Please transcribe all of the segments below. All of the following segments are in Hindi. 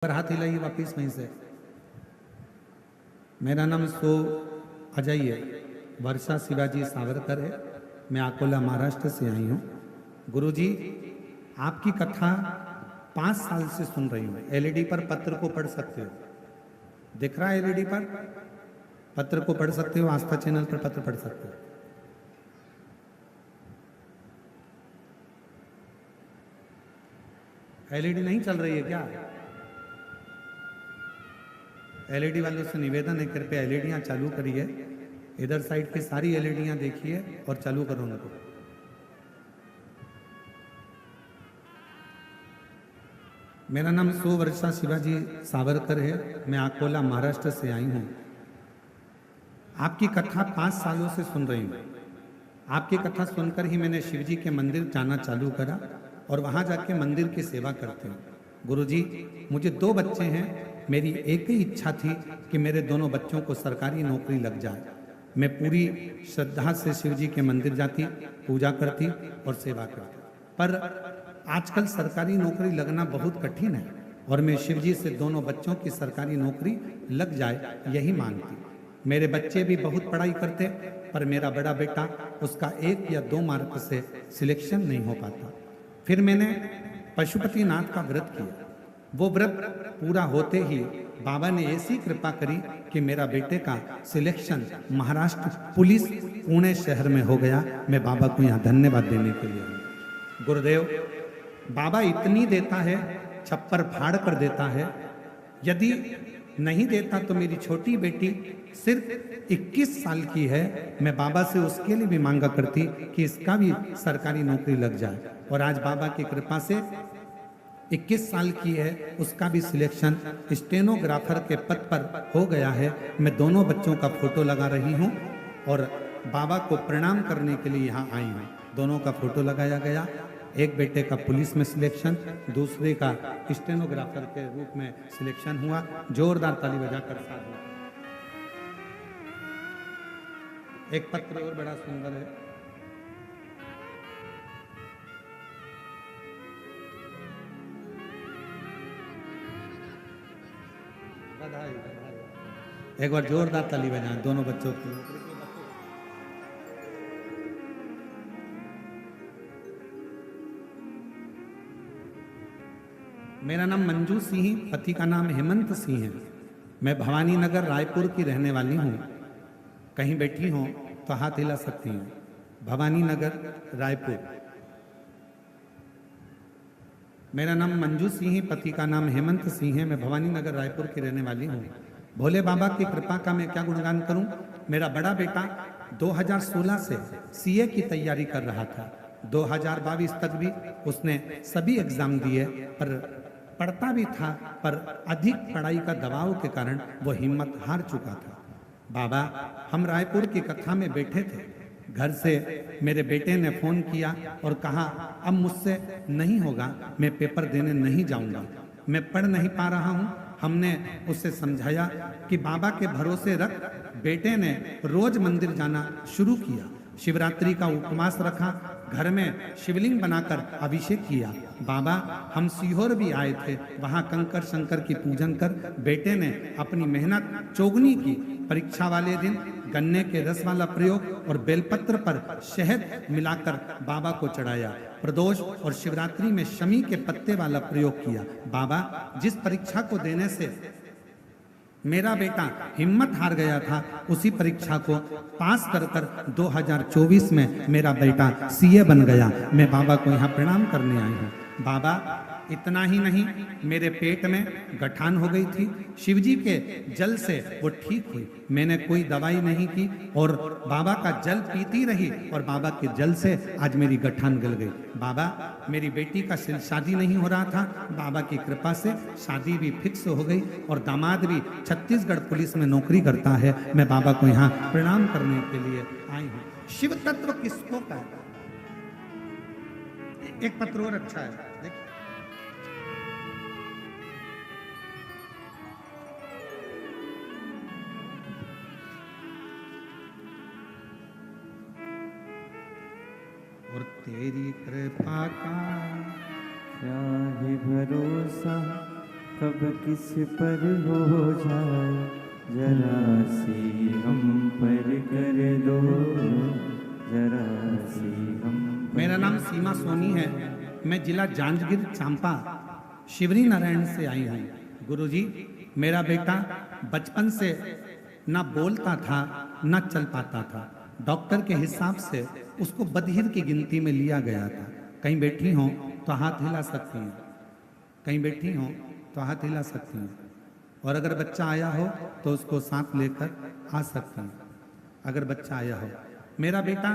पर हाथ हिलाइए वापिस वहीं से। मेरा नाम सो अजय है, वर्षा शिवाजी सावरकर है। मैं अकोला महाराष्ट्र से आई हूँ। गुरुजी, आपकी कथा 5 साल से सुन रही हूँ। एलईडी पर पत्र को पढ़ सकते हो, दिख रहा है एलईडी पर पत्र को पढ़ सकते हो, आस्था चैनल पर पत्र पढ़ सकते हो। एलईडी नहीं चल रही है क्या? एलईडी वालों से निवेदन है, कृपया एलईडियां चालू करिए। इधर साइड की सारी एलईडियां देखिए और चालू करो उनको। मेरा नाम सो वर्षा शिवाजी सावरकर है। मैं अकोला महाराष्ट्र से आई हूँ। आपकी कथा 5 सालों से सुन रही हूँ। आपकी कथा सुनकर ही मैंने शिव जी के मंदिर जाना चालू करा और वहाँ जाके मंदिर की सेवा करते हूँ। गुरुजी, मुझे 2 बच्चे हैं। मेरी एक ही इच्छा थी कि मेरे दोनों बच्चों को सरकारी नौकरी लग जाए। मैं पूरी श्रद्धा से शिव जी के मंदिर जाती, पूजा करती और सेवा करती, पर आजकल सरकारी नौकरी लगना बहुत कठिन है और मैं शिव जी से दोनों बच्चों की सरकारी नौकरी लग जाए यही मांगती। मेरे बच्चे भी बहुत पढ़ाई करते, पर मेरा बड़ा बेटा, उसका 1 या 2 मार्क से सिलेक्शन नहीं हो पाता। फिर मैंने पशुपतिनाथ का व्रत किया। वो व्रत पूरा होते ही बाबा ने ऐसी कृपा करी कि मेरा बेटे का सिलेक्शन महाराष्ट्र पुलिस पुणे शहर में हो गया। मैं बाबा को यहाँ धन्यवाद देने के लिए हूँ। गुरुदेव, बाबा इतनी देता है, छप्पर फाड़ कर देता है। यदि नहीं देता तो मेरी छोटी बेटी सिर्फ 21 साल की है। मैं बाबा से उसके लिए भी मांगा करती कि इसका भी सरकारी नौकरी लग जाए, और आज बाबा की कृपा से 21 साल की है, उसका भी सिलेक्शन स्टेनोग्राफर के पद पर हो गया है। मैं दोनों बच्चों का फोटो लगा रही हूँ और बाबा को प्रणाम करने के लिए यहाँ आई हूँ। दोनों का फोटो लगाया गया। एक बेटे का पुलिस में सिलेक्शन, दूसरे का स्टेनोग्राफर के रूप में सिलेक्शन हुआ। जोरदार ताली बजाकर साथ में। एक पत्र और बड़ा सुंदर है। एक बार जोरदार ताली बजाएं दोनों बच्चों की। मेरा नाम मंजू सिंह, पति का नाम हेमंत सिंह है। मैं भवानी नगर रायपुर की रहने वाली हूँ। कहीं बैठी हो तो हाथ हिला सकती हूँ। भवानी नगर रायपुर। मेरा नाम मंजू सिंह, पति का नाम हेमंत सिंह है। मैं भवानी नगर रायपुर की रहने वाली हूँ। भोले बाबा की कृपा का मैं क्या गुणगान करूं। मेरा बड़ा बेटा 2016 से सीए की तैयारी कर रहा था। 2022 तक भी उसने सभी एग्जाम दिए, पर पढ़ता भी था, पर अधिक पढ़ाई का दबाव के कारण वो हिम्मत हार चुका था। बाबा, हम रायपुर की कथा में बैठे थे। घर से मेरे बेटे ने फोन किया और कहा, अब मुझसे नहीं होगा, मैं पेपर देने नहीं जाऊंगा, मैं पढ़ नहीं पा रहा हूं। हमने उससे समझाया कि बाबा के भरोसे रख। बेटे ने रोज मंदिर जाना शुरू किया। शिवरात्रि का उपवास रखा, घर में शिवलिंग बनाकर अभिषेक किया। बाबा, हम सीहोर भी आए थे, वहां कंकर शंकर की पूजन कर बेटे ने अपनी मेहनत चौगुनी की। परीक्षा वाले दिन गन्ने के रस वाला प्रयोग और बेलपत्र पर शहद मिलाकर बाबा को चढ़ाया। प्रदोष और शिवरात्रि में शमी के पत्ते वाला प्रयोग किया। बाबा, जिस परीक्षा को देने से मेरा बेटा हिम्मत हार गया था, उसी परीक्षा को पास कर 2024 में मेरा बेटा सीए बन गया। मैं बाबा को यहाँ प्रणाम करने आई हूँ। बाबा, इतना ही नहीं, मेरे पेट में गठान हो गई थी। शिवजी के जल से वो ठीक हुई। मैंने कोई दवाई नहीं की और बाबा का जल पीती रही और बाबा के जल से आज मेरी गठान गल गई। बाबा, मेरी बेटी का शादी नहीं हो रहा था, बाबा की कृपा से शादी भी फिक्स हो गई और दामाद भी छत्तीसगढ़ पुलिस में नौकरी करता है। मैं बाबा को यहाँ प्रणाम करने के लिए आई हूँ। शिव तत्व किसको कहता है? एक पत्र और अच्छा है, देखिए। और तेरी कृपा का क्या ही भरोसा, कब किस पर हो जाए, जरा सी हम पर कर दो, जरा सी हम पर। मेरा नाम सीमा सोनी है। मैं जिला जांजगीर चांपा शिवरी नारायण से आई हूँ। गुरुजी, मेरा बेटा बचपन से ना बोलता था ना चल पाता था। डॉक्टर के हिसाब से उसको बधिर की गिनती में लिया गया था। कहीं बैठी हो तो हाथ हिला सकती हैं, कहीं बैठी हो तो हाथ हिला सकती हैं, और अगर बच्चा आया हो तो उसको साथ लेकर आ सकती हैं। अगर बच्चा आया हो। मेरा बेटा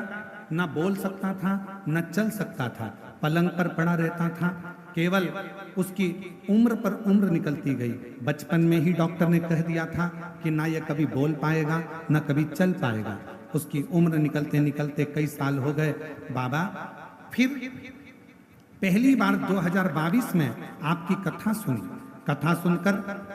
ना बोल सकता था न चल सकता था, पलंग पर पड़ा रहता था। केवल उसकी उम्र पर उम्र निकलती गई। बचपन में ही डॉक्टर ने कह दिया था कि ना ये कभी बोल पाएगा ना कभी चल पाएगा। उसकी उम्र निकलते निकलते कई साल हो गए बाबा। फिर पहली बार 2022 में आपकी कथा सुनी। कथा सुनकर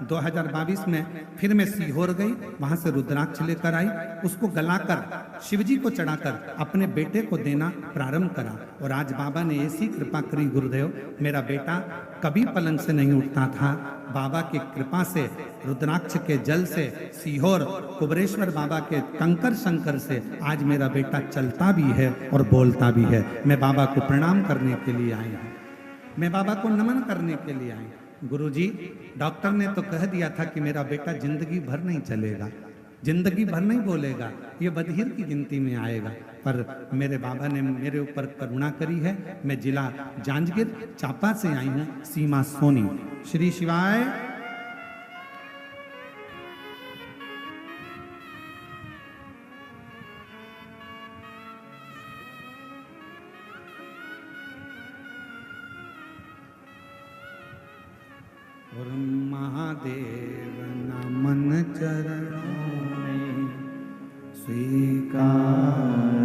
2022 में फिर मैं सीहोर गई, वहां से रुद्राक्ष लेकर आई, उसको गलाकर शिवजी को चढ़ाकर अपने बेटे को देना प्रारंभ करा। और आज बाबा ने ऐसी कृपा करी गुरुदेव, मेरा बेटा कभी पलंग से नहीं उठता था। बाबा की कृपा से, रुद्राक्ष के जल से, सीहोर कुबरेश्वर बाबा के कंकर शंकर से आज मेरा बेटा चलता भी है और बोलता भी है। मैं बाबा को प्रणाम करने के लिए आई हूँ, मैं बाबा को नमन करने के लिए आई। गुरुजी, डॉक्टर ने तो कह दिया था कि मेरा बेटा जिंदगी भर नहीं चलेगा, जिंदगी भर नहीं बोलेगा, ये बधिर की गिनती में आएगा। पर मेरे बाबा ने मेरे ऊपर करुणा करी है। मैं जिला जांजगीर चांपा से आई हूँ, सीमा सोनी। श्री शिवाय। और महादेव नमन चरणों में स्वीकार।